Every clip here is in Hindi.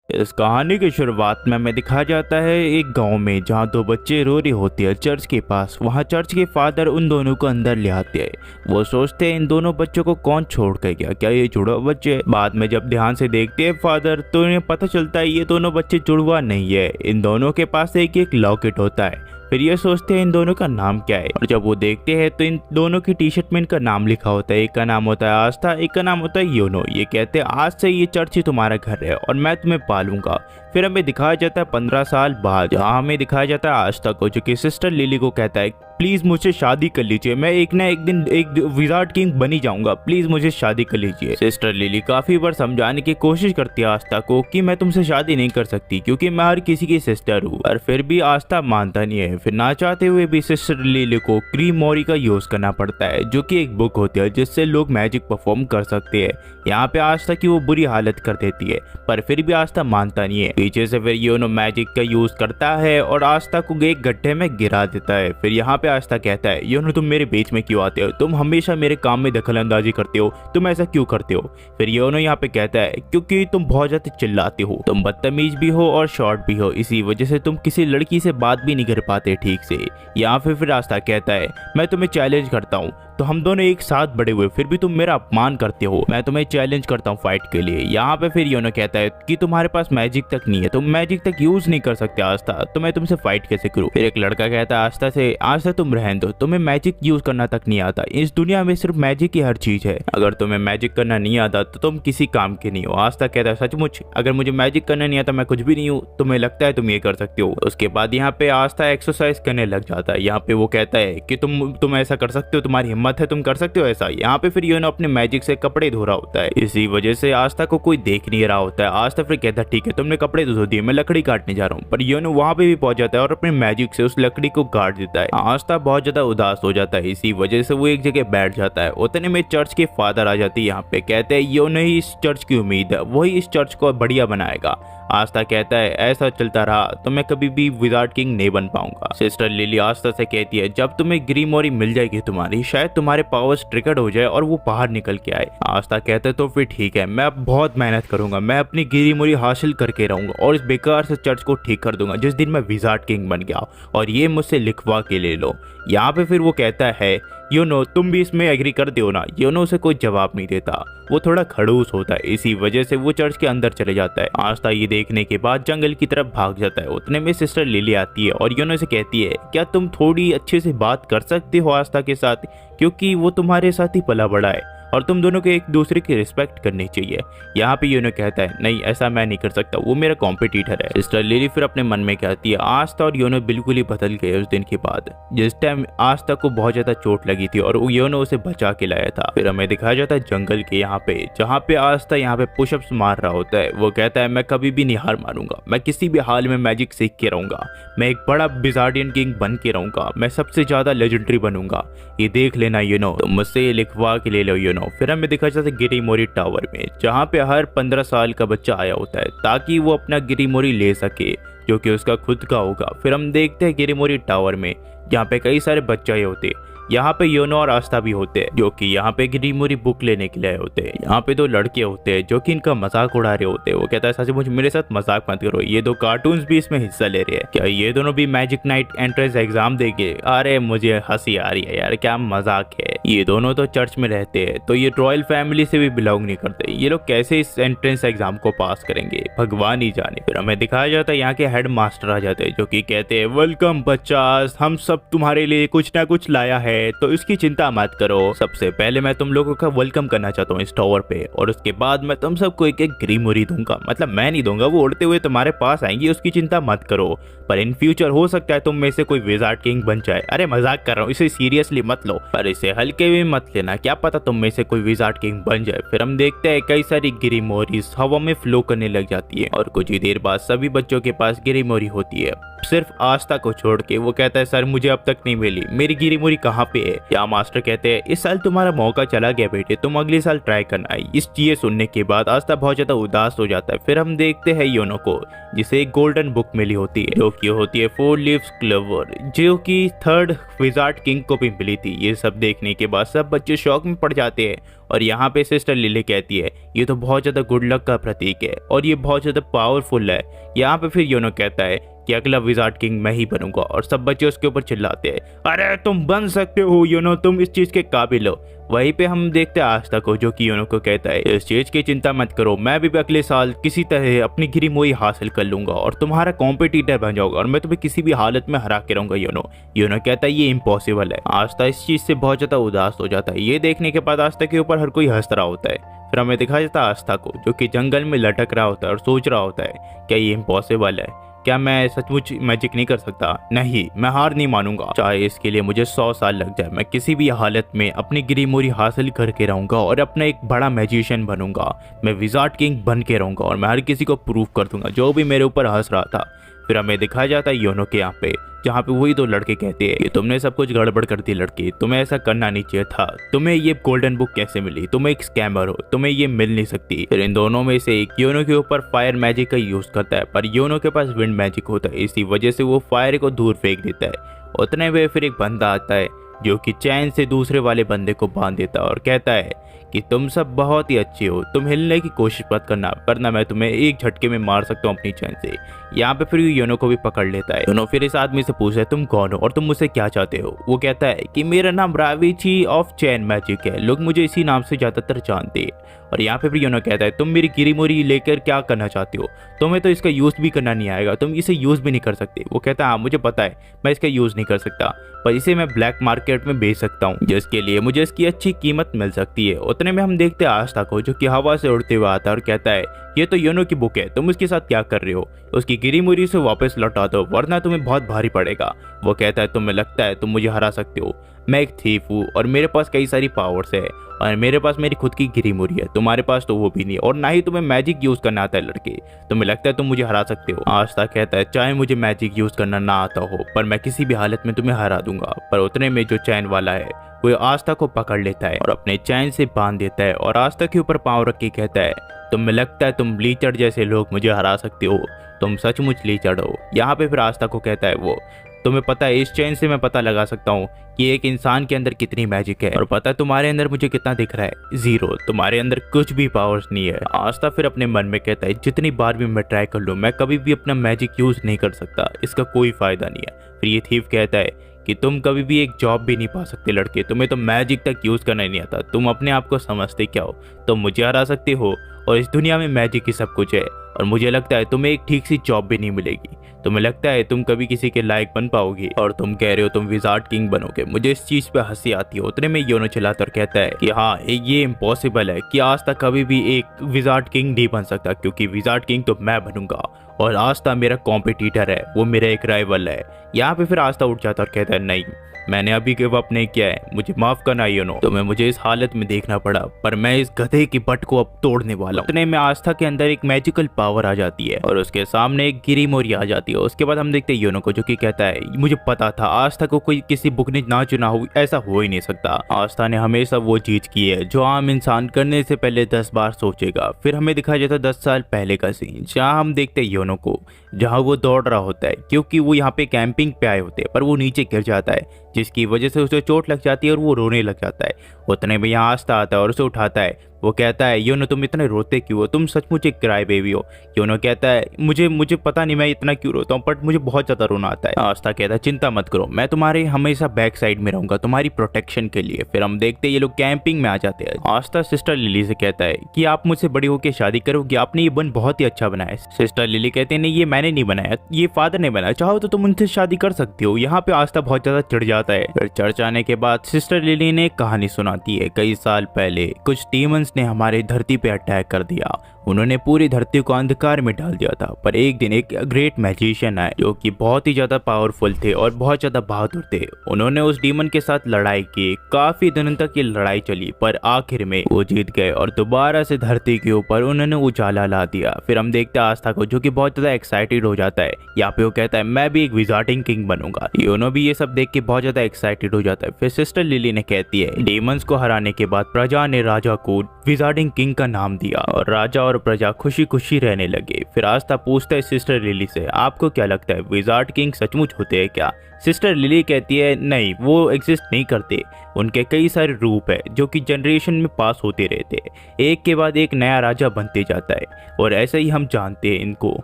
इस कहानी की शुरुआत में हमें दिखाया जाता है एक गांव में, जहां दो बच्चे रो रहे होते हैं चर्च के पास। वहां चर्च के फादर उन दोनों को अंदर ले आते हैं। वो सोचते हैं इन दोनों बच्चों को कौन छोड़ कर गया, क्या ये जुड़वा बच्चे? बाद में जब ध्यान से देखते हैं फादर, तो इन्हें पता चलता है ये दोनों बच्चे जुड़वा नहीं है। इन दोनों के पास एक एक लॉकेट होता है। फिर ये सोचते हैं इन दोनों का नाम क्या है, और जब वो देखते हैं तो इन दोनों की टी शर्ट में इनका नाम लिखा होता है। एक का नाम होता है आस्था, एक का नाम होता है योनो। ये कहते हैं आज से ये चर्च ही तुम्हारा घर है और मैं तुम्हें पालूंगा। फिर हमें दिखाया जाता है 15 साल बाद, जहाँ हमें दिखाया जाता है आस्था को, जो कि सिस्टर लिली को कहता है प्लीज मुझसे शादी कर लीजिए, मैं एक ना एक दिन एक विजार्ड किंग बनी जाऊंगा, प्लीज मुझे शादी कर लीजिए। सिस्टर लिली काफी बार समझाने की कोशिश करती है आस्था को कि मैं तुमसे शादी नहीं कर सकती क्योंकि मैं हर किसी की सिस्टर हूँ, पर फिर भी आस्था मानता नहीं है। फिर ना चाहते हुए भी सिस्टर लिली को ग्रीमोरी का यूज करना पड़ता है, जो कि एक बुक होती है जिससे लोग मैजिक परफॉर्म कर सकते हैं। यहाँ पे आस्था की वो बुरी हालत कर देती है, पर फिर भी आस्था मानता नहीं है। पीछे से फिर योनो मैजिक का यूज करता है और आस्था को एक गड्ढे में गिरा देता है। फिर यहाँ पे आस्था कहता है योनो तुम मेरे बीच में क्यों आते हो, तुम हमेशा मेरे काम में दखल अंदाजी करते हो, तुम ऐसा क्यों करते हो? फिर योनो यहाँ पे कहता है क्योंकि तुम बहुत ज्यादा चिल्लाते हो, तुम बदतमीज भी हो और शॉर्ट भी हो, इसी वजह से तुम किसी लड़की से बात भी नहीं कर पाते ठीक से। यहाँ फिर आस्था कहता है मैं तुम्हें चैलेंज करता हूँ, तो हम दोनों एक साथ बड़े हुए फिर भी तुम मेरा अपमान करते हो, मैं तुम्हें चैलेंज करता हूँ फाइट के लिए। यहाँ पे फिर योनो कहता है कि तुम्हारे पास मैजिक तक नहीं है, तुम मैजिक तक यूज नहीं कर सकते आस्था, तो मैं तुमसे फाइट कैसे करूँ? फिर एक लड़का कहता है आस्था से आस्था तुम रहने दो, तुम्हें मैजिक यूज करना तक नहीं आता, इस दुनिया में सिर्फ मैजिक ही हर चीज है, अगर तुम्हें मैजिक करना नहीं आता तो तुम किसी काम के नहीं हो। आस्था कहता है सचमुच, अगर मुझे मैजिक करना नहीं आता मैं कुछ भी नहीं हूँ, तुम्हें लगता है तुम ये कर सकते हो? उसके बाद यहाँ पे आस्था एक्सरसाइज करने लग जाता है। यहाँ पे वो कहता है कि तुम ऐसा कर सकते हो, तुम्हारी हिम्मत है, तुम कर सकते हो ऐसा। यहाँ पे फिर योनो अपने मैजिक से कपड़े धो रहा होता है, इसी वजह से आस्था को कोई देख नहीं रहा होता है। आस्था फिर कहता है ठीक है तुमने कपड़े तो धो दिए, मैं लकड़ी काटने जा रहा हूँ, पर योनो वहाँ पे भी पहुंच जाता है और अपने मैजिक से उस लकड़ी को काट देता है। आस्था बहुत ज्यादा उदास हो जाता है, इसी वजह से वो एक जगह बैठ जाता है। उतने में चर्च के फादर आ जाती है। यहाँ पे कहते हैं योनो ही इस चर्च की उम्मीद है, वही इस चर्च को बढ़िया बनाएगा। आस्था कहता है ऐसा चलता रहा तो मैं कभी भी विजार्ड किंग नहीं बन पाऊंगा। सिस्टर लिली आस्था से कहती है जब तुम्हें ग्रीमोरी मिल जाएगी तुम्हारी, शायद तुम्हारे पावर्स ट्रिगर्ड हो जाए और वो बाहर निकल के आए। आस्था कहते तो फिर ठीक है, मैं अब बहुत मेहनत करूंगा, मैं अपनी ग्रीमोरी हासिल करके रहूंगा और इस बेकार से चर्च को ठीक कर दूंगा जिस दिन मैं विजार्ड किंग बन गया, और ये मुझसे लिखवा के ले लो। यहाँ पे फिर वो कहता है योनो तुम भी इसमें एग्री कर दो ना। योनो उसे कोई जवाब नहीं देता, वो थोड़ा खड़ूस होता है, इसी वजह से वो चर्च के अंदर चले जाता है। आस्था ये देखने के बाद जंगल की तरफ भाग जाता है। उतने में सिस्टर लिली आती है और योनो से कहती है क्या तुम थोड़ी अच्छे से बात कर सकते हो आस्था के साथ, क्योंकि वो तुम्हारे साथ ही पला बड़ा है और तुम दोनों को एक दूसरे की रिस्पेक्ट करनी चाहिए। यहाँ पे योनो कहता है नहीं ऐसा मैं नहीं कर सकता, वो मेरा कॉम्पिटिटर है। सिस्टर लिली फिर अपने मन में कहती है आस्था और योनो बिल्कुल ही बदल गए उस दिन के बाद, जिस टाइम आस्था को बहुत ज्यादा चोट लगी थी और योनो उसे बचा के लाया था। फिर हमें दिखाया जाता है जंगल के यहाँ पे, जहाँ पे आस्था यहाँ पे पुशअप्स मार रहा होता है। वो कहता है मैं कभी भी नहीं हार मानूंगा, मैं किसी भी हाल में मैजिक सीख के रहूंगा, मैं एक बड़ा विजार्डियन किंग बन के रहूंगा, मैं सबसे ज्यादा लेजेंडरी बनूंगा, ये देख लेना योनो, तो मुझसे ये लिखवा के ले लो योनो। फिर हमें दिखाया जाता है गिरिमोरी टावर में, जहाँ पे हर 15 साल का बच्चा आया होता है ताकि वो अपना गिरिमोरी ले सके जो कि उसका खुद का होगा। फिर हम देखते हैं गिरिमोरी टावर में जहाँ पे कई सारे बच्चे आए होते हैं। यहाँ पे योनो और आस्था भी होते हैं जो कि यहाँ पे ग्रीमोरी बुक लेने के लिए आए होते हैं। यहाँ पे दो लड़के होते हैं जो कि इनका मजाक उड़ा रहे होते हैं। वो कहता है सचमुच मेरे साथ मजाक मत करो, ये दो कार्टून्स भी इसमें हिस्सा ले रहे हैं, क्या ये दोनों भी मैजिक नाइट एंट्रेंस एग्जाम देंगे? अरे मुझे हंसी आ रही है यार, क्या मजाक है, ये दोनों तो चर्च में रहते हैं तो ये रॉयल फैमिली से भी बिलोंग नहीं करते, ये लोग कैसे इस एंट्रेंस एग्जाम को पास करेंगे, भगवान ही जाने। फिर हमें दिखाया जाता है यहाँ के हेड मास्टर आ जाते हैं जो कि कहते हैं वेलकम बच्चास, हम सब तुम्हारे लिए कुछ ना कुछ लाया है तो इसकी चिंता मत करो। सबसे पहले मैं तुम लोगों का वेलकम करना चाहता हूँ इस टावर पे, और उसके बाद मैं तुम सबको एक एक ग्रीमोरी दूंगा, मतलब मैं नहीं दूंगा, वो उड़ते हुए तुम्हारे पास आएंगी, उसकी चिंता मत करो, पर इन फ्यूचर हो सकता है तुम में से कोई विजार्ड किंग बन जाए। अरे मजाक कर रहा हूँ, इसे सीरियसली मत लो, पर इसे हल्के में मत लेना, क्या पता तुम में से कोई विजार्ड किंग बन जाए। फिर हम देखते हैं कई सारी ग्रीमोरीज हवा में फ्लो करने लग जाती है और कुछ ही देर बाद सभी बच्चों के पास ग्रीमोरी होती है। सिर्फ आस्था को छोड़ के। वो कहता है सर मुझे अब तक नहीं मिली, मेरी गिरी मुरी कहाँ पे है। या मास्टर कहते हैं इस साल तुम्हारा मौका चला गया बेटे, तुम अगले साल ट्राई करना। इस चीज सुनने के बाद आस्था बहुत ज्यादा उदास हो जाता है। फिर हम देखते हैं योनो को, जिसे एक गोल्डन बुक मिली होती है जो कि होती है 4 लीव्स क्लोवर, जो कि 3rd विजार्ड किंग को भी मिली थी। ये सब देखने के बाद सब बच्चे शौक में पड़ जाते हैं और यहाँ पे सिस्टर लिली कहती है ये तो बहुत ज्यादा गुड लक का प्रतीक है और ये बहुत ज्यादा पावरफुल है। यहाँ पे फिर योनो कहता है कि अगला विजार्ड किंग मैं ही बनूंगा और सब बच्चे उसके ऊपर चिल्लाते हैं अरे तुम बन सकते हो योनो, तुम इस चीज के काबिल हो। वहीं पे हम देखते हैं आस्था को, जो कि योनो को कहता है इस चीज की चिंता मत करो, मैं भी अगले साल किसी तरह अपनी गिरी मोई हासिल कर लूंगा और तुम्हारा कॉम्पिटिटर बन जाऊंगा और मैं तुम्हें किसी भी हालत में हरा के रहूंगा योनो। योनो कहता है ये इम्पॉसिबल है। आस्था इस चीज से बहुत ज्यादा उदास हो जाता है। ये देखने के बाद आस्था के ऊपर हर कोई हंस रहा होता है। फिर हमें दिखाया जाता है आस्था को, जो कि जंगल में लटक रहा होता है और सोच रहा होता है क्या ये इम्पॉसिबल है, क्या मैं सचमुच मैजिक नहीं कर सकता। नहीं, मैं हार नहीं मानूंगा, चाहे इसके लिए मुझे 100 साल लग जाए। मैं किसी भी हालत में अपनी गिरी मोरी हासिल करके रहूंगा और अपना एक बड़ा मैजिशियन बनूंगा। मैं विजार्ड किंग बन के रहूंगा और मैं हर किसी को प्रूव कर दूंगा जो भी मेरे ऊपर हंस रहा था। फिर हमें दिखाया जाता है योनो के यहाँ पे, जहाँ पे वही 2 लड़के कहते हैं कि तुमने सब कुछ गड़बड़ कर दी लड़की, तुम्हें ऐसा करना नहीं चाहिए था, तुम्हें ये गोल्डन बुक कैसे मिली, तुम एक स्कैमर हो, तुम्हें ये मिल नहीं सकती। फिर इन दोनों में से एक योनो के ऊपर फायर मैजिक का यूज करता है, पर योनो के पास विंड मैजिक होता है, इसी वजह से वो फायर को दूर फेंक देता है। उतने में फिर एक बंदा आता है जो कि चैन से दूसरे वाले बंदे को बांध देता है और कहता है कि तुम सब बहुत ही अच्छे हो, तुम हिलने की कोशिश मत करना वरना मैं तुम्हें एक झटके में मार सकता हूँ अपनी चैन से। यहाँ पे फिर योनो को भी पकड़ लेता है। योनो फिर इस आदमी से पूछता है तुम कौन हो और तुम मुझसे क्या चाहते हो। वो कहता है कि मेरा नाम राविची ऑफ चैन मैजिक है, लोग मुझे इसी नाम से ज्यादातर जानते हैं। और यहाँ पे फिर योनो कहता है तुम मेरी गिरी मोरी लेकर क्या करना चाहते हो, तुम्हें तो इसका यूज भी करना नहीं आएगा, तुम इसे यूज भी नहीं कर सकते। वो कहता है हाँ मुझे पता है मैं इसका यूज नहीं कर सकता, पर इसे मैं ब्लैक मार्केट में बेच सकता हूँ जिसके लिए मुझे इसकी अच्छी कीमत मिल सकती है। उतने में हम देखते हैं आस्था को, जो कि हवा से उड़ते हुए आता है और कहता है ये तो योनो की बुक है, तुम उसके साथ क्या कर रहे हो, उसकी गिरी मुरी से वापस लौटा दो वरना तुम्हें बहुत भारी पड़ेगा। वो कहता है तुम्हें लगता है तुम मुझे हरा सकते हो, मैं एक थीफ हूँ और मेरे पास कई सारी पावर्स है और मेरे पास मेरी खुद की गिरी मुरी है, तुम्हारे पास तो वो भी नहीं और ना ही तुम्हें मैजिक यूज करना आता है लड़के, तुम्हें लगता है तुम मुझे हरा सकते हो। आस्था कहता है चाहे मुझे मैजिक यूज करना ना आता हो पर मैं किसी भी हालत में तुम्हें हरा दूंगा। पर उतने में जो चैन वाला है वो आस्था को पकड़ लेता है और अपने चैन से बांध देता है और आस्था के ऊपर पाँव रख के कहता है तुम्हें लगता है तुम लीचड़ जैसे लोग मुझे हरा सकते हो, तुम सचमुच लीचड़ हो। यहाँ पे फिर आस्था को कहता है वो तुम्हें पता है इस चैन से मैं पता लगा सकता हूँ कि एक इंसान के अंदर कितनी मैजिक है और पता है तुम्हारे अंदर मुझे कितना दिख रहा है, 0, तुम्हारे अंदर कुछ भी पावर्स नहीं है। आस्था फिर अपने मन में कहता है जितनी बार भी मैं ट्राई कर लूँ मैं कभी भी अपना मैजिक यूज नहीं कर सकता, इसका कोई फायदा नहीं है। फिर ये थीफ कहता है कि तुम कभी भी एक जॉब भी नहीं पा सकते लड़के, तुम्हें तो मैजिक तक यूज करना ही नहीं आता, तुम अपने आप को समझते क्या हो, तुम मुझे हरा सकते हो और इस दुनिया में मैजिक ही सब कुछ है और मुझे लगता है तुम्हें एक ठीक सी जॉब भी नहीं मिलेगी, तुम्हें लगता है तुम कभी किसी के लायक बन पाओगे और तुम कह रहे हो तुम विजार्ड किंग बनोगे। मुझे इस चीज पे हंसी आती है। उतने में योनो चिल्लाता और कहता है कि हाँ ये इम्पॉसिबल है कि आज तक कभी भी एक विजार्ड किंग नहीं बन सकता क्योंकि विजार्ड किंग तो मैं बनूंगा और आस्था मेरा कॉम्पिटिटर है, वो मेरा एक राइवल है। यहाँ पे फिर आस्था उठ जाता और कहता है नहीं मैंने अभी गिव अप नहीं किया है, मुझे माफ करना योनो, तुम्हें मुझे इस हालत में देखना पड़ा पर मैं इस गधे की बट को अब तोड़ने वाला हूँ। उतने में आस्था के अंदर एक मैजिकल पावर आ जाती है और उसके सामने एक गिरी मोरी आ जाती है। उसके बाद हम देखते हैं योनो को, जो कि कहता है मुझे पता था आस्था को कोई किसी बुक ने ना चुना हो, ऐसा हो ही नहीं सकता। आस्था ने हमेशा वो चीज की है जो आम इंसान करने से पहले 10 बार सोचेगा। फिर हमें दिखाया जाता है 10 साल पहले का सीन, जहाँ हम देखते हैं योनो को जहाँ वो दौड़ रहा होता है क्योंकि वो यहाँ पे कैंपिंग पे आए होते हैं पर वो नीचे गिर जाता है जिसकी वजह से उसे चोट लग जाती है और वो रोने लग जाता है। उतने में यहाँ आस्था आता है और उसे उठाता है। वो कहता है योनो तुम इतने रोते क्यों हो, तुम सचमुच एक क्राई बेबी हो। योनो कहता है मुझे पता नहीं मैं इतना क्यों रोता हूँ बट मुझे बहुत ज्यादा रोना आता है। आस्था कहता है चिंता मत करो, मैं तुम्हारे हमेशा बैक साइड में रहूंगा तुम्हारी प्रोटेक्शन के लिए। फिर हम देखते हैं ये लोग कैंपिंग में आ जाते हैं। आस्था सिस्टर लिली से कहता है कि आप मुझसे बड़ी होकर शादी करोगे, आपने ये बन बहुत ही अच्छा बनाया है। सिस्टर लिली कहते हैं नहीं ये मैंने नहीं बनाया, ये फादर ने बनाया, चाहो तो तुम उनसे शादी कर सकती हो। यहाँ पे आस्था बहुत ज्यादा चिढ़ जाता है। फिर चर्च आने के बाद सिस्टर लिली ने कहानी सुनाती है कई साल पहले कुछ डीमंस ने हमारे धरती पे अटैक कर दिया उन्होंने पूरी धरती को अंधकार में डाल दिया था। पर एक दिन एक ग्रेट मैजिशियन आए जो कि बहुत ही ज्यादा पावरफुल थे और बहुत ज्यादा बहादुर थे। उन्होंने उस डीमन के साथ लड़ाई की, काफी दिनों तक ये लड़ाई चली, पर आखिर में वो जीत गए और दोबारा से धरती के ऊपर उन्होंने उजाला ला दिया। फिर हम देखते हैं आस्था को, जो कि बहुत ज्यादा एक्साइटेड हो जाता है। यहाँ पे वो कहता है मैं भी एक विजार्डिंग किंग बनूंगा। योनो भी ये सब देख के बहुत ज्यादा एक्साइटेड हो जाता है। फिर सिस्टर लिली ने कहती है डेमंस को हराने के बाद प्रजा ने राजा को विजार्डिंग किंग का नाम दिया और राजा और प्रजा खुशी खुशी रहने लगे। फिर आस्था पूछता है सिस्टर लिली से आपको क्या लगता है विजार्ड किंग सचमुच होते हैं क्या? सिस्टर लिली कहती है नहीं, वो एग्जिस्ट नहीं करते। उनके कई सारे रूप है जो कि जनरेशन में पास होते रहते हैं। एक के बाद एक नया राजा बनते जाता है और ऐसे ही हम जानते हैं इनको,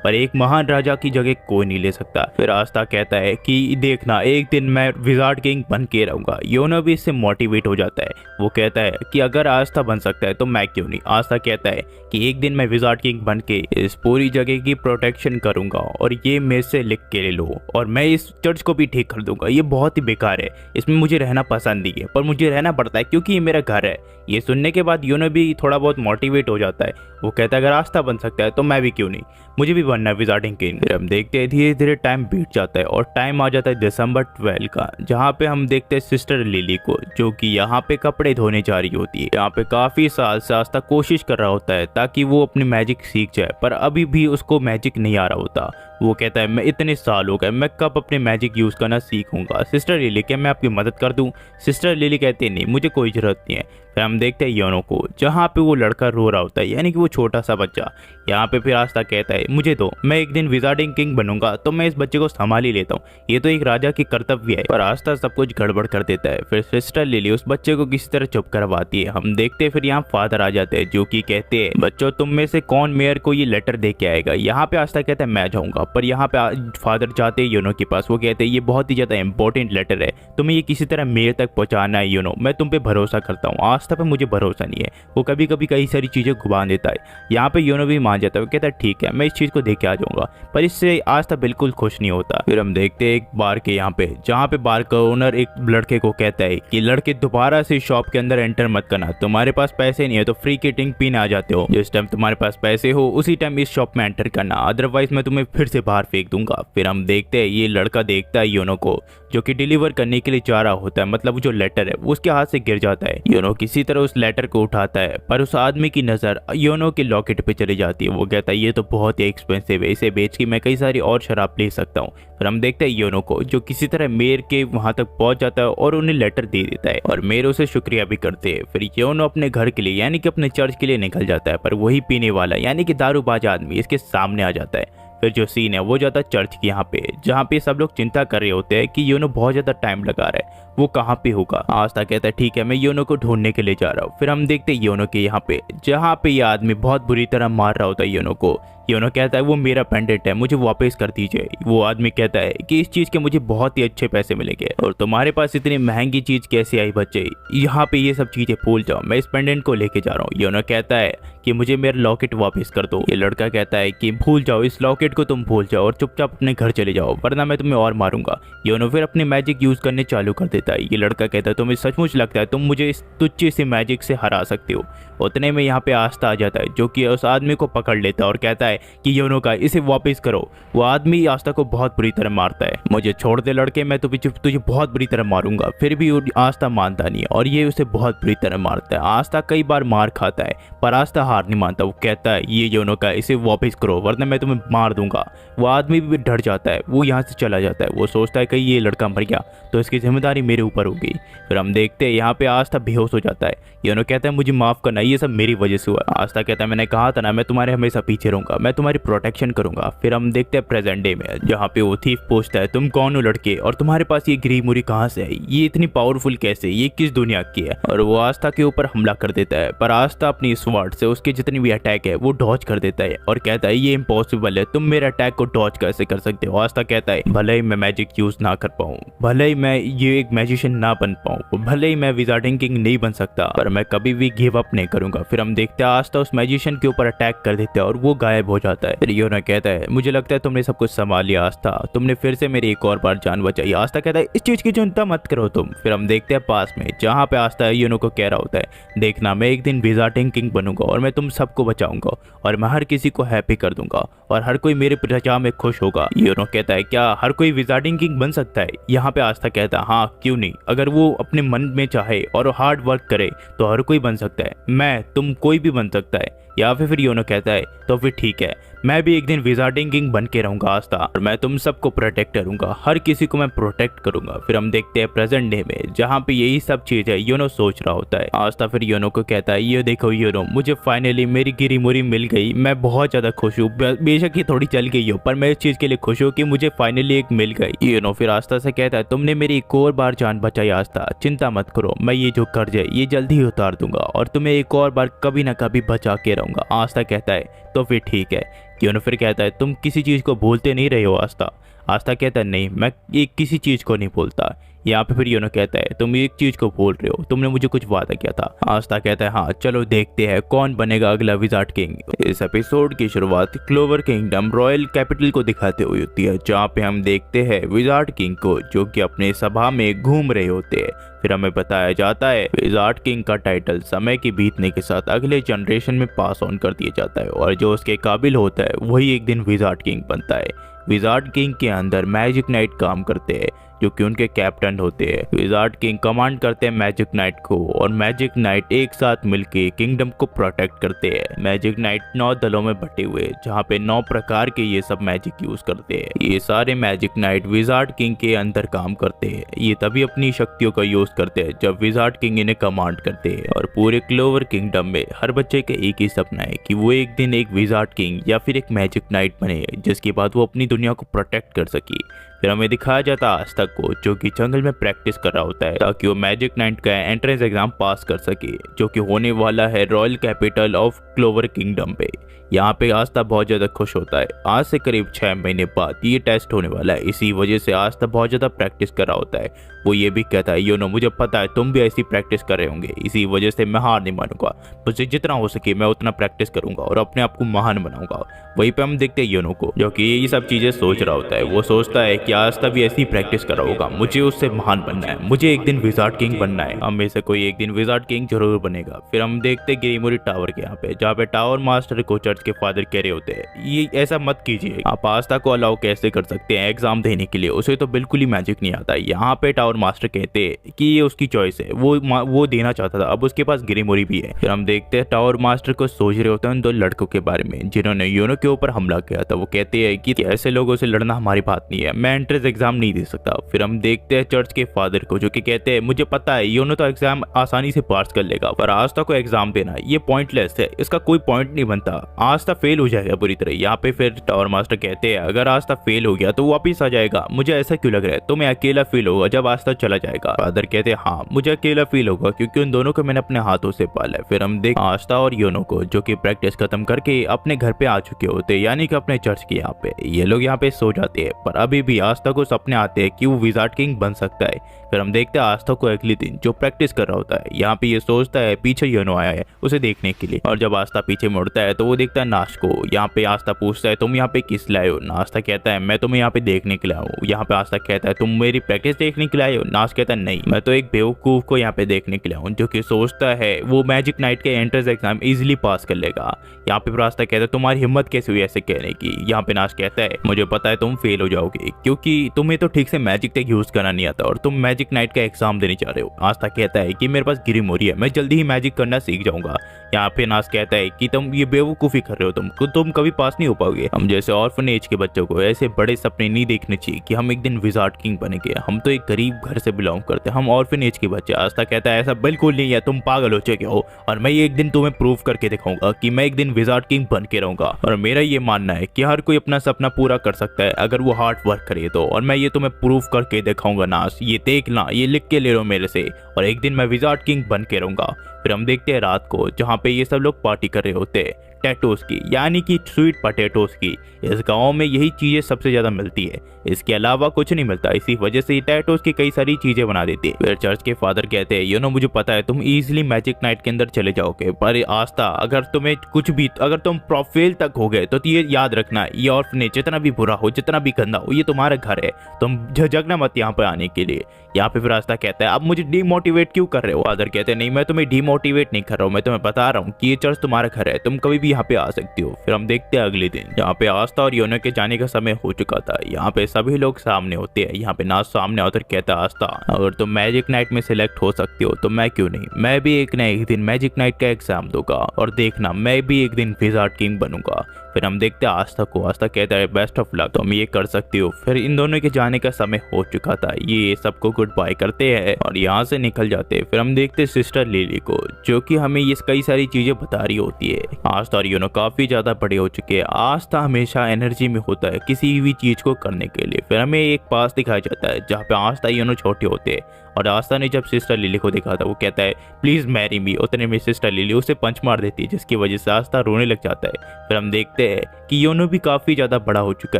पर एक महान राजा की जगह कोई नहीं ले सकता। फिर आस्था कहता है कि देखना एक दिन मैं विजार्ड किंग बन के रहूंगा। योनो भी इससे मोटिवेट हो जाता है। वो कहता है कि अगर आस्था बन सकता है तो मैं क्यों नहीं। आस्था कहता है कि एक दिन मैं विजार्ड किंग बन के इस पूरी जगह की प्रोटेक्शन करूंगा और ये मेरे से लिख के ले लो, और मैं इस चर्च को भी ठीक कर दूंगा। ये बहुत ही बेकार है, इसमें मुझे रहना पसंद नहीं है, पर मुझे रहना पड़ता है क्योंकि ये मेरा घर है। ये सुनने के बाद योनो भी थोड़ा बहुत मोटिवेट हो जाता है। वो कहता है अगर आस्था बन सकता है तो मैं भी क्यों नहीं, मुझे भी बनना है विजार्डिंग किंग। फिर हम देखते हैं धीरे धीरे टाइम बीत जाता है और टाइम आ जाता है दिसंबर 12 का, जहाँ पे हम देखते हैं सिस्टर लिली को जो कि यहाँ पे कपड़े धोने जा रही होती है। यहाँ पे काफी साल से आस्था कोशिश कर रहा होता है ताकि वो अपनी मैजिक सीख जाए, पर अभी भी उसको मैजिक नहीं आ रहा होता। वो कहता है मैं इतने साल हो गए, मैं कब अपने मैजिक यूज करना सीखूंगा। सिस्टर लिली क्या मैं आपकी मदद कर दूं? सिस्टर लिली कहती है नहीं, मुझे कोई जरूरत नहीं है। फिर हम देखते हैं योनो को, जहाँ पे वो लड़का रो रहा होता है, यानी कि वो छोटा सा बच्चा। यहाँ पे फिर आस्था कहता है मुझे दो, मैं एक दिन विजार्डिंग किंग बनूंगा तो मैं इस बच्चे को संभाल ही लेता हूँ, ये तो एक राजा की कर्तव्य है। पर आस्था सब कुछ गड़बड़ कर देता है। फिर सिस्टर लिली उस बच्चे को किसी तरह चुप करवाती है। हम देखते हैं फिर यहाँ फादर आ जाते हैं जो कि कहते हैं बच्चों तुम में से कौन मेयर को ये लेटर दे के आएगा। यहाँ पे आस्था कहता है मैं जाऊंगा, पर यहाँ पे फादर जाते हैं योनो के पास। वो कहते हैं ये बहुत ही ज्यादा इंपॉर्टेंट लेटर है, तुम्हें ये किसी तरह मेयर तक पहुंचाना है। योनो मैं तुम पे भरोसा करता हूँ, आस्था पे मुझे भरोसा नहीं है। वो कभी कभी कई सारी चीजें घुमा देता है। यहाँ पे योनो भी मान जाता है। वो कहता है ठीक है मैं इस चीज को देख के आ जाऊंगा, पर इससे आस्था बिल्कुल खुश नहीं होता। फिर हम देखते हैं एक बार के यहाँ पे, जहाँ पे बार का ओनर एक लड़के को कहता है कि लड़के दोबारा से शॉप के अंदर एंटर मत करना, तुम्हारे पास पैसे नहीं है तो फ्री की ड्रिंक पीने आ जाते हो, जिस टाइम तुम्हारे पास पैसे हो उसी टाइम इस शॉप में एंटर करना, अदरवाइज मैं तुम्हें फिर से बाहर फेंक दूंगा। फिर हम देखते हैं ये लड़का देखता है योनो को जो कि डिलीवर करने के लिए जा रहा होता है, मतलब जो लेटर है वो उसके हाथ से गिर जाता है। योनो किसी तरह उस लेटर को उठाता है, पर उस आदमी की नजर योनो के लॉकेट पे चली जाती है। वो कहता है ये तो बहुत ही एक्सपेंसिव है, इसे बेच के मैं कई सारी और शराब ले सकता हूँ। फिर हम देखते हैं योनो को जो किसी तरह मेयर के वहां तक पहुंच जाता है और उन्हें लेटर दे देता है और मेयर उसे शुक्रिया भी करते हैं। फिर योनो अपने घर के लिए यानी कि अपने चर्च के लिए निकल जाता है, पर वही पीने वाला यानी कि दारूबाज आदमी इसके सामने आ जाता है। फिर जो सीन है वो जाता है चर्च के यहाँ पे, जहाँ पे सब लोग चिंता कर रहे होते हैं कि योनो बहुत ज्यादा टाइम लगा रहा है, वो कहाँ पे होगा। आस्था कहता है ठीक है मैं योनो को ढूंढने के लिए जा रहा हूँ। फिर हम देखते हैं योनो के यहाँ पे, जहाँ पे ये आदमी बहुत बुरी तरह मार रहा होता है योनो को। योनो कहता है वो मेरा पेंडेंट है, मुझे वापस कर दीजिए। वो आदमी कहता है कि इस चीज के मुझे बहुत ही अच्छे पैसे मिलेंगे और तुम्हारे पास इतनी महंगी चीज कैसे आई बच्चे, यहाँ पे ये सब चीजें भूल जाओ, मैं इस पेंडेंट को लेके जा रहा हूँ। योनो कहता है कि मुझे मेरा लॉकेट वापस कर दो। ये लड़का कहता है कि भूल जाओ, इस लॉकेट को तुम भूल जाओ और चुपचाप अपने घर चले जाओ वरना मैं तुम्हें और मारूंगा। योनो फिर अपनी मैजिक यूज करने चालू कर देता है। ये लड़का कहता है तुम्हें सचमुच लगता है तुम मुझे इस तुच्छ सी मैजिक से हरा सकते हो। उतने में यहाँ पे आस्था आ जाता है जो कि उस आदमी को पकड़ लेता है और कहता है कि योनो का इसे वापस करो। वो आदमी आस्था को बहुत बुरी तरह मारता है। मुझे छोड़ दे लड़के, मैं तुझे बहुत बुरी तरह मारूंगा। फिर भी आस्था मानता नहीं है और ये उसे बहुत बुरी तरह मारता है। आस्था कई बार मार खाता है पर आस्था हार नहीं मानता। वो कहता है ये योनो का इसे वापस करो वरना मैं तुम्हें मार दूंगा। वो आदमी भी डर जाता है, वो यहाँ से चला जाता है। वो सोचता है कहीं ये लड़का मर गया तो इसकी जिम्मेदारी मेरे ऊपर होगी। फिर हम देखते हैं यहाँ पे आस्था बेहोश हो जाता है। योनो कहता है मुझे माफ करना, ये सब मेरी वजह से हुआ। आस्था कहता है मैंने कहा था ना मैं तुम्हारे हमेशा पीछे रहूंगा, मैं तुम्हारी प्रोटेक्शन करूंगा। फिर हम देखते हैं प्रेजेंट डे में, जहाँ पे वो थीफ पूछता है तुम कौन हो लड़के और तुम्हारे पास ये ग्री मुरी कहाँ से है, ये इतनी पावरफुल कैसे, ये किस दुनिया की है। और वो आस्था के ऊपर हमला कर देता है, पर आस्था अपनी स्वॉर्ड से उसके जितनी भी अटैक है वो डॉज कर देता है और कहता है ये इम्पॉसिबल है, तुम मेरे अटैक को डॉज कैसे कर सकते हो। आस्था कहता है भले ही मैं मैजिक यूज ना कर पाऊँ, भले ही मैं ये एक मैजिशियन ना बन पाऊँ, भले ही मैं विजार्डिंग किंग नहीं बन सकता, पर मैं कभी भी गिव अप नहीं करूंगा। फिर हम देखते हैं आस्था उस मैजिशियन के ऊपर अटैक कर देते हैं और वो गायब हो जाता है। फिर योनो कहता है मुझे लगता है तुमने सब कुछ संभाल लिया आस्था, तुमने फिर से मेरी एक और बार जान बचाई। आस्था कहता है इस चीज की चिंता मत करो तुम। फिर हम देखते हैं पास में जहाँ पे आस्था योनो को कह रहा होता है देखना मैं एक दिन विजार्डिंग किंग बनूंगा और मैं तुम सबको बचाऊंगा और मैं हर किसी को हैप्पी कर दूंगा और हर कोई मेरे प्रजा में खुश होगा। योनो कहता है क्या हर कोई विजार्डिंग किंग बन सकता है? यहाँ पे आस्था कहता है हाँ क्यों नहीं, अगर वो अपने मन में चाहे और हार्ड वर्क करे तो हर कोई बन सकता है, मैं तुम कोई भी बन सकता है। या फिर योनो कहता है तो फिर ठीक है मैं भी एक दिन विजार्डिंग किंग बन के रहूंगा आस्था और मैं तुम सबको प्रोटेक्ट करूंगा, हर किसी को मैं प्रोटेक्ट करूंगा। फिर हम देखते हैं प्रेजेंट डे में जहाँ पे यही सब चीज है योनो सोच रहा होता है। आस्था फिर योनो को कहता है ये देखो योनो मुझे फाइनली मेरी गिरी मुरी मिल गई, मैं बहुत ज्यादा खुश हूँ, बेशक ये थोड़ी चल गई हो पर मैं इस चीज के लिए खुश हूँ कि मुझे फाइनली एक मिल गई। योनो फिर आस्था से कहता है तुमने मेरी एक और बार जान बचाई आस्था, चिंता मत करो मैं ये जो कर्ज है ये जल्दी ही उतार दूंगा और तुम्हें एक और बार कभी ना कभी बचा के रहूंगा। आस्था कहता है तो फिर ठीक है। योनो फिर कहता है तुम किसी चीज को भूलते नहीं रहे हो आस्था? आस्था कहता है नहीं मैं ये किसी चीज को नहीं भूलता। यहाँ पे फिर योनो कहता है तुम एक चीज को भूल रहे हो, तुमने मुझे कुछ वादा किया था। आस्था कहता है हाँ चलो देखते हैं कौन बनेगा अगला विजार्ड किंग। इस एपिसोड की शुरुआत क्लोवर किंगडम रॉयल कैपिटल को दिखाते हुए होती है जहाँ पे हम देखते हैं विजार्ड किंग को जो कि अपने सभा में घूम रहे होते हैं। फिर हमें बताया जाता है विजार्ड किंग का टाइटल समय के बीतने के साथ अगले जनरेशन में पास ऑन कर दिया जाता है और जो उसके काबिल होता है वही एक दिन विजार्ड किंग बनता है। विजार्ड किंग के अंदर मैजिक नाइट काम करते हैं जो कि उनके कैप्टन होते हैं। विजार्ड किंग कमांड करते हैं मैजिक नाइट को और मैजिक नाइट एक साथ मिलके किंगडम को प्रोटेक्ट करते हैं। मैजिक नाइट 9 दलों में बटे हुए जहाँ पे 9 प्रकार के ये सब मैजिक यूज करते हैं। ये सारे मैजिक नाइट विजार्ड किंग के अंदर काम करते हैं। ये तभी अपनी शक्तियों का यूज करते हैं जब विजार्ड किंग इन्हें कमांड करते हैं। और पूरे क्लोवर किंगडम में हर बच्चे का एक ही सपना है कि वो एक दिन एक विजार्ड किंग या फिर एक मैजिक नाइट बने जिसके बाद वो अपनी दुनिया को प्रोटेक्ट कर सके। फिर हमें दिखाया जाता है आस्था को जो कि जंगल में प्रैक्टिस कर रहा होता है ताकि वो मैजिक नाइट का एंट्रेंस एग्जाम पास कर सके जो कि होने वाला है royal capital of clover kingdom पे। यहाँ पे आस्था बहुत ज्यादा खुश होता है। आज से करीब 6 महीने बाद ये टेस्ट होने वाला है, इसी वजह से आस्था बहुत ज्यादा प्रैक्टिस कर रहा होता है। वो ये भी कहता है योनो मुझे पता है तुम भी ऐसी प्रैक्टिस कर रहे होंगे, इसी वजह से मैं हार नहीं मानूंगा, मुझे जितना हो सके मैं उतना प्रैक्टिस करूंगा और अपने आप को महान बनाऊंगा। वहीं पे हम देखते हैं योनो को जो कि ये सब चीजें सोच रहा होता है। वो सोचता है कि आस्था भी ऐसी प्रैक्टिस कर रहा होगा, मुझे उससे महान बनना है, मुझे एक दिन विजार्ड किंग बनना है, हम में से कोई एक दिन विजार्ड किंग जरूर बनेगा। फिर हम देखते हैं गिरिमुरी टावर के यहाँ पे जहाँ पे टावर मास्टर को चर्च के फादर कह रहे होते हैं ये ऐसा मत कीजिए, आप आस्था को अलाउ कैसे कर सकते हैं एग्जाम देने के लिए, उसे तो बिल्कुल ही मैजिक नहीं आता। यहाँ पे टावर मास्टर कहते हैं कि ये उसकी चॉइस है, वो देना चाहता था, अब उसके पास गिरिमुरी भी है। फिर हम देखते हैं टावर मास्टर को सोच रहे होते हैं उन 2 लड़कों के बारे में जिन्होंने योनो के ऊपर हमला किया था। वो कहते हैं कि ऐसे लोगों से लड़ना हमारी बात नहीं है, मैं एंट्रेंस एग्जाम नहीं दे सकता। फिर हम देखते हैं चर्च के फादर को जो कि कहते हैं मुझे पता है योनो तो एग्जाम आसानी से पास कर लेगा पर आस्था को एग्जाम देना ये पॉइंटलेस है, इसका कोई पॉइंट नहीं बनता, आस्था फेल हो जाएगा पूरी तरह। यहाँ पे फिर टावर मास्टर कहते हैं अगर आस्था फेल हो गया तो वापिस आ जाएगा, मुझे ऐसा क्यों लग रहा है, तुम्हें अकेला फील होगा जब आस्था चला जाएगा। फादर कहते हैं हाँ मुझे अकेला फील होगा क्योंकि उन दोनों को मैंने अपने हाथों से पाला है। फिर हम देख आस्था और योनो को जो कि प्रैक्टिस खत्म करके अपने घर पे आ चुके होते यानी कि अपने चर्च के यहाँ पे। ये लोग यहाँ पे सो जाते हैं पर अभी भी आस्था को सपने आते हैं कि वो विजार्ड किंग बन सकता है। फिर हम देखते हैं आस्था को अगले दिन जो प्रैक्टिस कर रहा होता है, यहाँ पे ये सोचता है पीछे योनो आया है उसे देखने के लिए और जब आस्था पीछे मुड़ता है तो वो देखता है नाश को। यहाँ पे आस्था पूछता है तुम यहाँ पे किस लाए हो? आस्था कहता है मैं तुम्हें यहाँ पे देखने के लिए आया हूँ। यहाँ पे आस्था कहता है तुम मेरी प्रैक्टिस देखने के लिए आए हो? नाश कहता है नहीं, मैं तो एक बेवकूफ को यहाँ पे देखने के लिए आया हूँ जो कि सोचता है वो मैजिक नाइट के एंट्रेंस एग्जाम इजिली पास कर लेगा। यहाँ पे आस्था कहता है तुम्हारी हिम्मत कैसे हुई ऐसे कहने की? यहाँ पे नाश कहता है मुझे पता है तुम फेल हो जाओगे क्योंकि तुम्हें तो ठीक से मैजिक टेक यूज करना नहीं आता और तुम मैजिक नाइट का एग्जाम देने जा रहे हो। आस्था कहता है कि मेरे पास गिरिमुरी है, मैं जल्दी ही मैजिक करना सीख जाऊंगा। यहाँ पे नाश कहता है कि तुम ये बेवकूफी कर रहे हो, तुम कभी पास नहीं हो पाओगे। हम जैसे ऑर्फनेज के बच्चों को ऐसे बड़े सपने नहीं देखने चाहिए कि हम एक दिन विजार्ड किंग बनेंगे, हम तो एक गरीब घर से बिलोंग करते हैं, हम ऑर्फनेज के बच्चे। आस्था कहता है ऐसा बिल्कुल नहीं है, तुम पागल हो चुके हो और मैं एक दिन तुम्हें प्रूव करके दिखाऊंगा कि मैं एक दिन विजार्ड किंग बन के रहूंगा। और मेरा ये मानना है कि हर कोई अपना सपना पूरा कर सकता है अगर वो हार्ड वर्क करे तो, और मैं ये तुम्हें प्रूव करके दिखाऊंगा नाश, ये देखना, ये लिख के ले लो मेरे से, और एक दिन मैं विजार्ड किंग बन के रहूंगा। फिर हम देखते हैं रात को जहाँ पे ये सब लोग पार्टी कर रहे होते हैं। टैटोस की, यानी कि स्वीट पोटैटोस की। इस गांव में यही चीजें सबसे ज्यादा मिलती है, इसके अलावा कुछ नहीं मिलता। इसी वजह से टैटोस की कई सारी चीजें बना देती है। फिर चर्च के फादर कहते हैं मुझे पता है तुम इजीली मैजिक नाइट के अंदर चले जाओगे, पर आस्था अगर तुम्हें कुछ भी, अगर तुम प्रोफेल तक हो गए तो ये याद रखना, ये ऑर्फनेज जितना भी बुरा हो, जितना भी गंदा हो, ये तुम्हारा घर है, तुम झिझकना मत यहाँ पे आने के लिए। यहाँ पे फिर आस्था कहता है अब मुझे डीमोटिवेट क्यों कर रहे हो? फादर कहते हैं नहीं, मैं तुम्हें डीमोटिवेट नहीं कर रहा हूँ, मैं तुम्हें बता रहा हूँ कि ये चर्च तुम्हारा घर है, तुम कभी भी यहाँ पे आ सकती हो। फिर हम देखते हैं अगले दिन यहाँ पे आस्था और योनो के जाने का समय हो चुका था। यहाँ पे सभी लोग सामने होते हैं। यहाँ पे नाज सामने आकर कहता है आस्था अगर तुम मैजिक नाइट में सिलेक्ट हो सकती हो तो मैं क्यों नहीं, मैं भी एक न एक दिन मैजिक नाइट का एग्जाम दूंगा और देखना मैं भी एक दिन विजार्ड किंग बनूंगा। फिर हम देखते हैं आस्था को। आस्था कहता है बेस्ट ऑफ लक, तुम ये कर सकती हो। फिर इन दोनों के जाने का समय हो चुका था। ये सबको गुड बाय करते हैं और यहाँ से निकल जाते हैं। फिर हम देखते हैं सिस्टर लिली को, जो कि हमें ये कई सारी चीजें बता रही होती है। आस्था और योनो काफी ज्यादा बड़े हो चुके हैं। आस्था हमेशा एनर्जी में होता है किसी भी चीज को करने के लिए। फिर हमें एक पास दिखाया जाता है जहाँ पे आस्था योनो छोटे होते हैं और आस्था ने जब सिस्टर लिली को देखा था वो कहता है प्लीज मैरी मी। उतने में सिस्टर लिली उसे पंच मार देती है, जिसकी वजह से आस्था रोने लग जाता है। फिर हम देखते हैं कि योनो भी काफी ज्यादा बड़ा हो चुका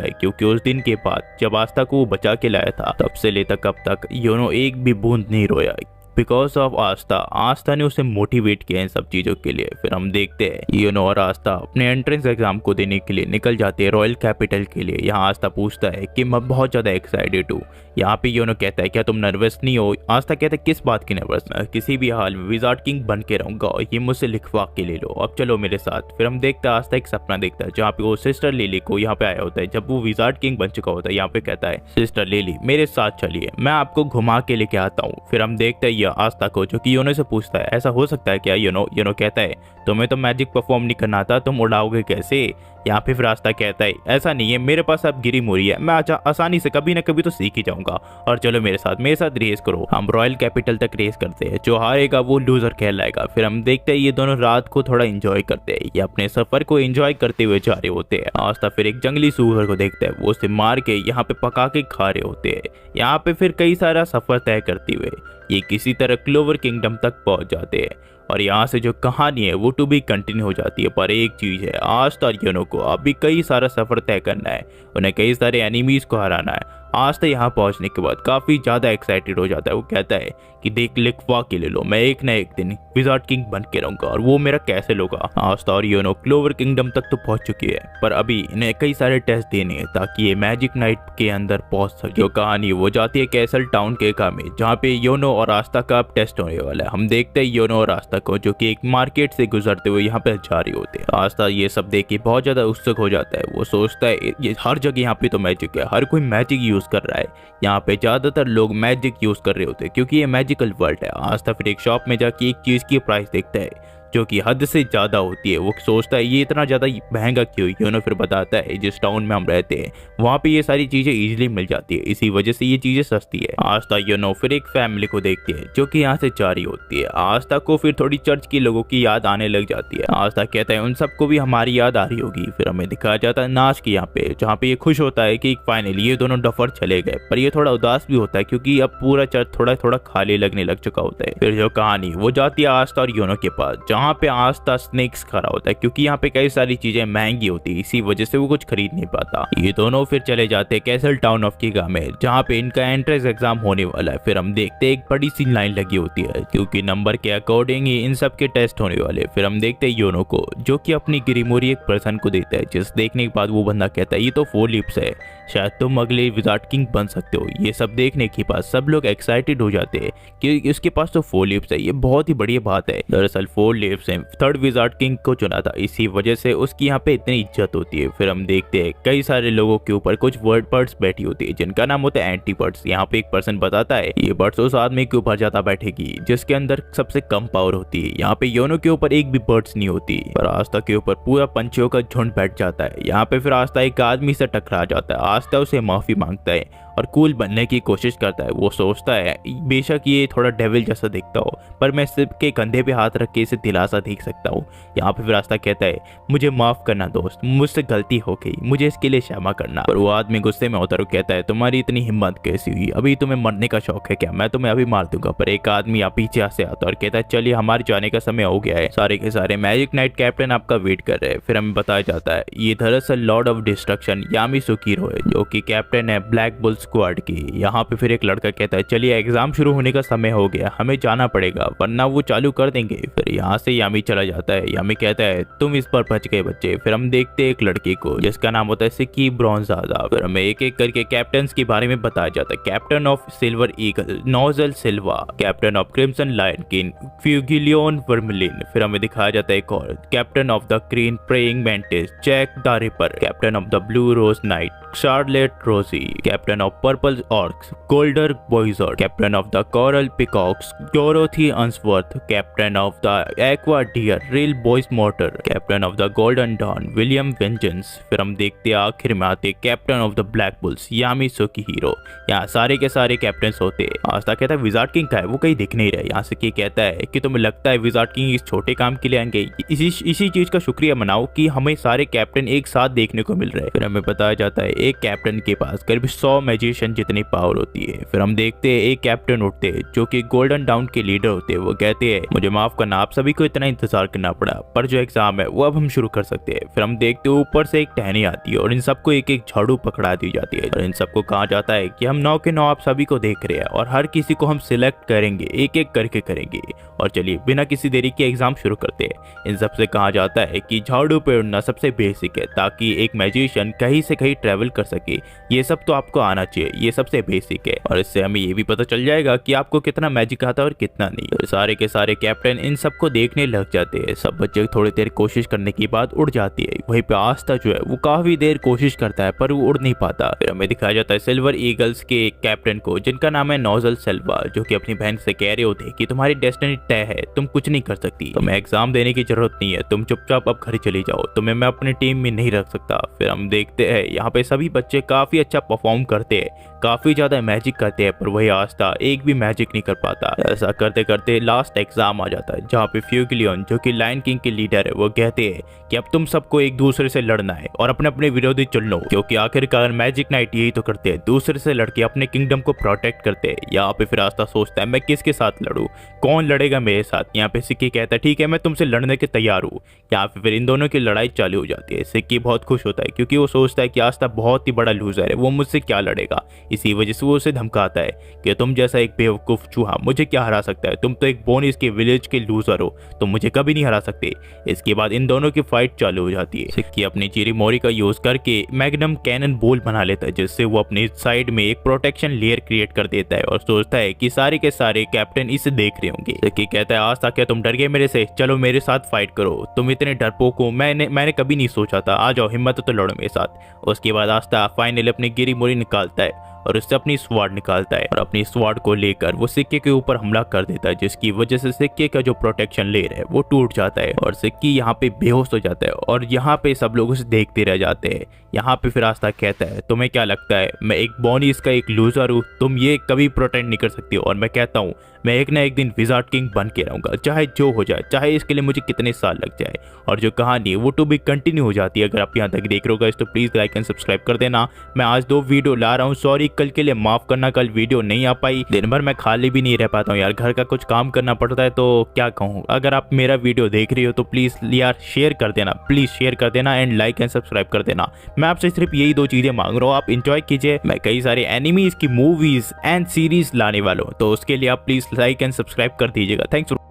है, क्योंकि उस दिन के बाद जब आस्था को वो बचा के लाया था तब से लेकर अब तक योनो एक भी बूंद नहीं रोया बिकॉज ऑफ आस्था। आस्था ने उसे मोटिवेट किया इन सब चीजों के लिए। फिर हम देखते हैं योनो और आस्था अपने एंट्रेंस एग्जाम को देने के लिए निकल जाते हैं रॉयल कैपिटल के लिए। यहाँ आस्था पूछता है कि मैं बहुत ज्यादा एक्साइटेड हूँ। यहाँ पे योनो कहता है क्या तुम नर्वस नहीं हो? आस्था कहता है किस बात की नर्वस, मैं किसी भी हाल में विजार्ड किंग बन के रहूंगा, ये मुझसे लिखवा के ले लो, अब चलो मेरे साथ। फिर हम देखते हैं आस्था एक सपना देखता है जहाँ पे वो सिस्टर लिली को यहाँ पे आया होता है जब वो विजार्ड किंग बन चुका होता है। यहाँ पे कहता है सिस्टर लिली मेरे साथ चलिए, मैं आपको घुमा के लेके आता हूँ। फिर हम देखते हैं ये आस्था को, जो कि योनो से पूछता है ऐसा हो सकता है क्या? योनो कहता है तुम्हें तो मैजिक परफॉर्म नहीं करना आता, तुम उड़ाओगे कैसे? यहाँ पे फिर आस्था कहता है ऐसा नहीं है, मेरे पास अब गिरी मोरी है, मैं आसानी से कभी ना कभी तो सीख ही जाऊंगा, और चलो मेरे साथ रेस करो। हम रॉयल कैपिटल तक रेस करते हैं, जो हारेगा वो लूजर कहलाएगा। फिर हम देखते हैं ये दोनों रात को थोड़ा एंजॉय करते हैं, ये अपने सफर को एंजॉय करते हुए जा रहे होते हैं। आस्था फिर एक जंगली सूअर को देखता है, वो उसे मार के यहाँ पे पका के खा रहे होते हैं। यहाँ पे फिर कई सारा सफर तय करते हुए ये किसी तरह क्लोवर किंगडम तक पहुंच जाते हैं और यहाँ से जो कहानी है वो टू बी कंटिन्यू हो जाती है। पर एक चीज है, आस्था और योनो को अभी कई सारा सफर तय करना है, उन्हें कई सारे एनिमीज को हराना है। आस्था यहाँ पहुंचने के बाद काफी ज्यादा एक्साइटेड हो जाता है। वो कहता है कि देख लिखवा के ले लो, मैं एक ना एक दिन विजार्ड किंग बन के रहूंगा, और वो मेरा कैसे लोगा। आस्था और योनो क्लोवर किंगडम तक तो पहुंच चुकी है, पर अभी इन्हें कई सारे टेस्ट देने हैं ताकि ये मैजिक नाइट के अंदर पहुंच सके। जो कहानी वो जाती है कैसल टाउन के का में, जहाँ पे योनो और आस्था का अब टेस्ट होने वाला है। हम देखते हैं योनो और आस्था को, जो कि एक मार्केट से गुजरते हुए यहाँ पे जा रहे होते हैं। आस्था ये सब देख के बहुत ज्यादा उत्सुक हो जाता है। वो सोचता है ये हर जगह यहाँ पे तो मैजिक है, हर कोई मैजिक यूज कर रहा है, यहाँ पे ज्यादातर लोग मैजिक यूज कर रहे होते हैं क्योंकि ये मैजिकल वर्ल्ड है। आस्था फिर एक शॉप में जाके एक चीज की प्राइस देखता है जो कि हद से ज्यादा होती है। वो सोचता है ये इतना ज्यादा महंगा क्यों? योनो फिर बताता है जिस टाउन में हम रहते हैं वहाँ पे ये सारी चीजें इजीली मिल जाती है, इसी वजह से ये चीजें सस्ती है। आस्था योनो फिर एक फैमिली को देखती है जो कि यहाँ से जा रही होती है। आस्था को फिर थोड़ी चर्च के लोगों की याद आने लग जाती है। आस्था कहता है उन सबको भी हमारी याद आ रही होगी। फिर हमें दिखाया जाता है नाच की यहाँ पे, जहाँ पे ये खुश होता है कि फाइनली ये दोनों डफर चले गए, पर ये थोड़ा उदास भी होता है क्योंकि अब पूरा चर्च थोड़ा थोड़ा खाली लगने लग चुका होता है। फिर जो कहानी वो जाती है आस्था और योनो के पास, जहाँ पे आस्था स्नेक्स खड़ा होता है क्योंकि यहाँ पे कई सारी चीजें महंगी होती है, इसी वजह से वो कुछ खरीद नहीं पाता। ये दोनों फिर चले जाते हैं कैसल टाउन ऑफ कीगा में, जहाँ पे इनका एंट्रेंस एग्जाम होने वाला है। फिर हम देखते हैं एक बड़ी सी लाइन लगी होती है क्योंकि नंबर के अकॉर्डिंग ही इन सब के टेस्ट होने वाले। फिर हम देखते हैं योनो को, जो कि अपनी गिरीमोरी एक पर्सन को देता है, जिस देखने के बाद वो बंदा कहता है ये तो 4 लिप्स है, शायद तुम अगले विजार्ड किंग बन सकते हो। ये सब देखने के बाद सब लोग एक्साइटेड हो जाते हैं कि उसके पास तो 4 लिप्स है, ये बहुत ही बढ़िया बात है। दरअसल 4 लिप्स हैं, 3rd विजार्ड किंग को चुना था, इसी वजह से उसकी यहाँ पे इतनी इज्जत होती है। फिर हम देखते हैं कई सारे लोगों के ऊपर कुछ वर्ड बर्ड्स बैठी होती है जिनका नाम होता है एंटी बर्ड्स। यहाँ पे एक पर्सन बताता है ये बर्ड्स उस आदमी के ऊपर ज्यादा बैठेगी जिसके अंदर सबसे कम पावर होती है। यहाँ पे योनो के ऊपर एक भी बर्ड्स नहीं होती, पर आस्था के ऊपर पूरा पंछियों का झुंड बैठ जाता है। यहाँ पे फिर आस्था एक आदमी से टकरा जाता है। आस्था उसे माफी मांगता है और कूल बनने की कोशिश करता है। वो सोचता है बेशक ये थोड़ा डेविल जैसा दिखता हो, पर मैं इसके कंधे पे हाथ रख के इसे दिलासा देख सकता हूँ। यहाँ पे फिर रास्ता कहता है मुझे माफ करना दोस्त, मुझसे गलती हो गई, मुझे इसके लिए क्षमा करना। पर वो आदमी गुस्से में होता है, कहता है तुम्हारी इतनी हिम्मत कैसी हुई, अभी तुम्हें मरने का शौक है क्या, मैं तुम्हें अभी मार दूंगा। पर एक आदमी यहाँ पीछे से आता है और कहता है चलिए हमारे जाने का समय हो गया है, सारे के सारे मैजिक नाइट कैप्टन आपका वेट कर रहे हैं। फिर हमें बताया जाता है ये दरअसल लॉर्ड ऑफ डिस्ट्रक्शन यामी सुकीरो है, जो कि कैप्टन है ब्लैक बुल स्क्वाड की। यहाँ पे फिर एक लड़का कहता है चलिए एग्जाम शुरू होने का समय हो गया, हमें जाना पड़ेगा वरना वो चालू कर देंगे। फिर यहाँ से यामी चला जाता है। यामी कहता है तुम इस पर बच गए बच्चे। फिर हम देखते हैं एक लड़की को जिसका नाम होता है सिक्की ब्रॉन्जादा। फिर हमें एक एक करके कैप्टन के बारे में बताया जाता है। Captain of silver eagle Nozel Silva, captain of crimson lion king Fuegoleon Vermillion. फिर हमें दिखाया जाता है एक और captain of the green praying mantis Jack the Ripper, captain of the blue rose knight Charlotte Roselei, captain of purple orcas Gueldre Poizot, captain of the coral peacocks Dorothy Unsworth, captain of the aqua deer Rill Boismortier, captain of the golden dawn William Vangeance. फिर हम देखते हैं आखिर में आते captain of the black bulls Yami Sukehiro. यहाँ सारे के सारे कैप्टन होते हैं। आस्था कहता है विजार्ड किंग का है, वो कहीं दिख नहीं रहा है। यहाँ से कहता है कि तुम्हें लगता है विजार्ड किंग इस छोटे काम के लिए आएंगे, इसी चीज का शुक्रिया मनाओ कि हमें सारे कैप्टन एक साथ देखने को मिल रहे हैं। फिर हमें बताया जाता है एक कैप्टन के पास करीब 100 मैजिशियन जितनी पावर होती है। फिर हम देखते हैं एक कैप्टन उठते हैं जो कि गोल्डन डाउन के लीडर होते हैं। वो कहते हैं मुझे माफ करना, आप सभी को इतना इंतजार करना पड़ा, पर जो एग्जाम है वो अब हम शुरू कर सकते हैं। फिर हम देखते हैं ऊपर से एक टहनी आती है और इन सबको एक एक झाड़ू पकड़ा दी जाती है और इन सबको कहा जाता है कि हम 9 के 9 आप सभी को देख रहे हैं और हर किसी को हम सिलेक्ट करेंगे, एक एक करके करेंगे। और चलिए बिना किसी देरी के एग्जाम शुरू करते हैं। इन सबसे कहा जाता है कि झाड़ू पे उड़ना सबसे बेसिक है ताकि एक मैजिशियन कहीं से कहीं ट्रेवल कर सके। ये सब तो आपको आना चाहिए, ये सबसे बेसिक है और इससे हमें ये भी पता चल जाएगा कि आपको कितना मैजिक आता है और कितना नहीं। और सारे के सारे कैप्टन इन सबको देखने लग जाते हैं। सब बच्चे थोड़ी देर कोशिश करने के बाद उड़ जाती है। वहीं पे आस्था जो है वो काफी देर कोशिश करता है पर वो उड़ नहीं पाता। फिर हमें दिखाया जाता है सिल्वर ईगल्स के एक कैप्टन को जिनका नाम है नोजल सिल्वा, जो कि अपनी बहन से कह रहे होते हैं कि तुम्हारी डेस्टिनी तय है, तुम कुछ नहीं कर सकती, तुम्हें एग्जाम देने की जरूरत नहीं है, तुम चुपचाप अब घर चली जाओ, तुम्हें मैं अपनी टीम में नहीं रख सकता। फिर हम देखते हैं यहाँ पे सभी बच्चे काफी अच्छा परफॉर्म करते हैं, काफी ज्यादा मैजिक करते हैं, पर वही आस्था एक भी मैजिक नहीं कर पाता। ऐसा करते करते लास्ट एग्जाम आ जाता है जहाँ पे फ्यूगिलियन जो कि लायन किंग के लीडर है वो कहते हैं कि अब तुम सबको एक दूसरे से लड़ना है और अपने अपने विरोधी चुन लो, क्योंकि आखिरकार मैजिक नाइट यही तो करते हैं, दूसरे से लड़के अपने किंगडम को प्रोटेक्ट करते हैं। यहाँ पे फिर आस्था सोचता है मैं किसके साथ लड़ूं, कौन लड़ेगा मेरे साथ। यहाँ पे सिक्की कहता है ठीक है मैं तुमसे लड़ने के तैयार हूँ। यहाँ पे फिर इन दोनों की लड़ाई चालू हो जाती है। सिक्की बहुत खुश होता है क्योंकि वो सोचता है कि आस्था बहुत ही बड़ा लूजर है, वो मुझसे क्या लड़ेगा। इसी वजह से वो उसे धमकाता है कि तुम जैसा एक बेवकूफ चूहा मुझे क्या हरा सकता है, तुम तो एक बोनिस के विलेज के लूजर हो, तुम मुझे कभी नहीं हरा सकते। इसके बाद इन दोनों की फाइट चालू हो जाती है। सिक्की अपनी चीरी मोरी का यूज करके मैग्नम कैनन बोल बना लेता है जिससे वो अपनी साइड में एक प्रोटेक्शन लेयर क्रिएट कर देता है और सोचता है कि सारे के सारे कैप्टन इसे देख रहे होंगे। सिक्की कहता है आज तक क्या तुम डर गए मेरे से, चलो मेरे साथ फाइट करो, तुम इतने डरपोक हो मैंने कभी नहीं सोचा था, आ जाओ हिम्मत तो लड़ो मेरे साथ। उसके बाद आस्था फाइनली अपनी गिरी मोरी निकालता है और उससे अपनी स्वॉर्ड निकालता है और अपनी स्वॉर्ड को लेकर वो सिक्के के ऊपर हमला कर देता है, जिसकी वजह से सिक्के का जो प्रोटेक्शन लेयर है वो टूट जाता है और सिक्की यहाँ पे बेहोश हो जाता है और यहाँ पे सब लोग उसे देखते रह जाते हैं। यहाँ पे फिर आस्था कहता है तुम्हें क्या लगता है मैं एक बॉनी इसका एक लूजर हूँ, तुम ये कभी प्रोटेक्ट नहीं कर सकती हो, और मैं कहता हूँ मैं एक ना एक दिन विजार्ड किंग बन के रहूंगा, चाहे जो हो जाए, चाहे इसके लिए मुझे कितने साल लग जाए। और जो कहानी है वो टू बी कंटिन्यू हो जाती है। अगर आप यहाँ तक देख रहे हो तो प्लीज लाइक एंड सब्सक्राइब कर देना। मैं आज 2 वीडियो ला रहा हूँ, सॉरी कल के लिए माफ करना, कल वीडियो नहीं आ पाई, दिन भर मैं खाली भी नहीं रह पाता हूँ यार, घर का कुछ काम करना पड़ता है तो क्या कहूँ। अगर आप मेरा वीडियो देख रही हो तो प्लीज यार शेयर कर देना, प्लीज शेयर कर देना एंड लाइक एंड सब्सक्राइब कर देना। मैं आपसे सिर्फ यही 2 चीजें मांग रहा हूँ, आप इंजॉय कीजिए। मैं कई सारे एनिमीज की मूवीज एंड सीरीज लाने वाला हूँ, तो उसके लिए आप प्लीज लाइक एंड सब्सक्राइब कर दीजिएगा। थैंक्स।